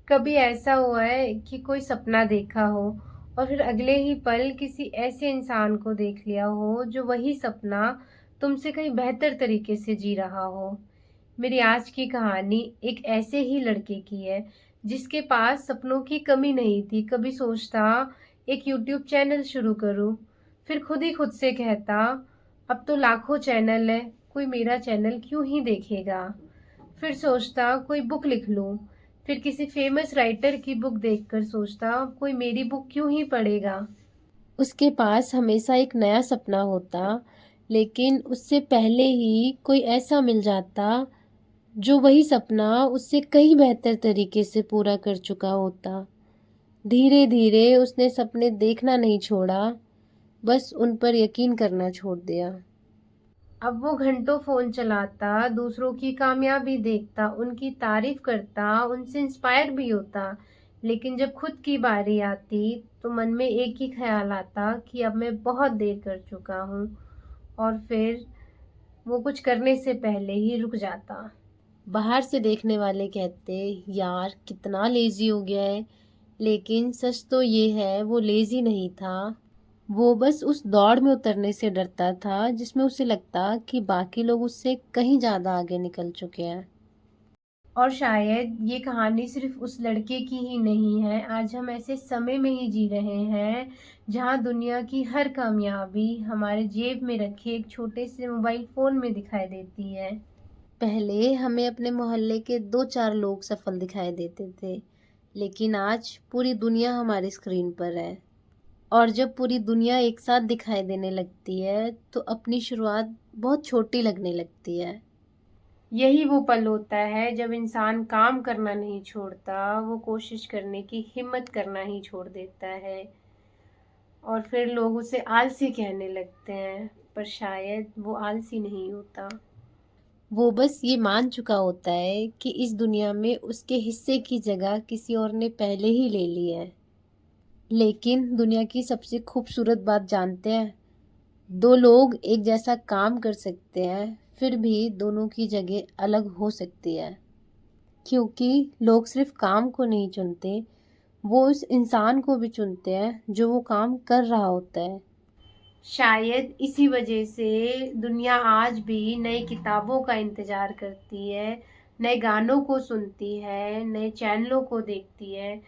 कभी ऐसा हुआ है कि कोई सपना देखा हो और फिर अगले ही पल किसी ऐसे इंसान को देख लिया हो जो वही सपना तुमसे कहीं बेहतर तरीके से जी रहा हो? मेरी आज की कहानी एक ऐसे ही लड़के की है जिसके पास सपनों की कमी नहीं थी। कभी सोचता एक यूट्यूब चैनल शुरू करूं, फिर खुद ही खुद से कहता अब तो लाखों चैनल है, कोई मेरा चैनल क्यों ही देखेगा। फिर सोचता कोई बुक लिख लूं, फिर किसी फेमस राइटर की बुक देखकर सोचता कोई मेरी बुक क्यों ही पढ़ेगा। उसके पास हमेशा एक नया सपना होता, लेकिन उससे पहले ही कोई ऐसा मिल जाता जो वही सपना उससे कहीं बेहतर तरीके से पूरा कर चुका होता। धीरे धीरे उसने सपने देखना नहीं छोड़ा, बस उन पर यकीन करना छोड़ दिया। अब वो घंटों फ़ोन चलाता, दूसरों की कामयाबी देखता, उनकी तारीफ़ करता, उनसे इंस्पायर भी होता। लेकिन जब खुद की बारी आती, तो मन में एक ही ख़्याल आता कि अब मैं बहुत देर कर चुका हूँ, और फिर वो कुछ करने से पहले ही रुक जाता। बाहर से देखने वाले कहते, यार कितना लेज़ी हो गया है, लेकिन सच तो ये है वो लेज़ी नहीं था। वो बस उस दौड़ में उतरने से डरता था जिसमें उसे लगता कि बाकी लोग उससे कहीं ज़्यादा आगे निकल चुके हैं। और शायद ये कहानी सिर्फ उस लड़के की ही नहीं है। आज हम ऐसे समय में ही जी रहे हैं जहाँ दुनिया की हर कामयाबी हमारे जेब में रखे एक छोटे से मोबाइल फ़ोन में दिखाई देती है। पहले हमें अपने मोहल्ले के 2-4 लोग सफल दिखाई देते थे, लेकिन आज पूरी दुनिया हमारी स्क्रीन पर है। और जब पूरी दुनिया एक साथ दिखाई देने लगती है, तो अपनी शुरुआत बहुत छोटी लगने लगती है। यही वो पल होता है जब इंसान काम करना नहीं छोड़ता, वो कोशिश करने की हिम्मत करना ही छोड़ देता है। और फिर लोग उसे आलसी कहने लगते हैं, पर शायद वो आलसी नहीं होता। वो बस ये मान चुका होता है कि इस दुनिया में उसके हिस्से की जगह किसी और ने पहले ही ले ली है। लेकिन दुनिया की सबसे खूबसूरत बात जानते हैं? 2 लोग एक जैसा काम कर सकते हैं, फिर भी दोनों की जगह अलग हो सकती है। क्योंकि लोग सिर्फ काम को नहीं चुनते, वो उस इंसान को भी चुनते हैं जो वो काम कर रहा होता है। शायद इसी वजह से दुनिया आज भी नई किताबों का इंतज़ार करती है, नए गानों को सुनती है, नए चैनलों को देखती है,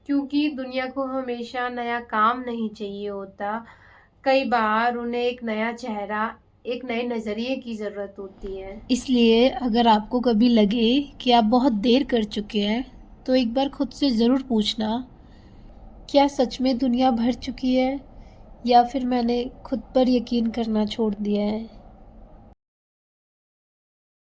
क्योंकि दुनिया को हमेशा नया काम नहीं चाहिए होता। कई बार उन्हें एक नया चेहरा, एक नए नज़रिए की ज़रूरत होती है। इसलिए अगर आपको कभी लगे कि आप बहुत देर कर चुके हैं, तो एक बार खुद से ज़रूर पूछना, क्या सच में दुनिया भर चुकी है या फिर मैंने खुद पर यकीन करना छोड़ दिया है?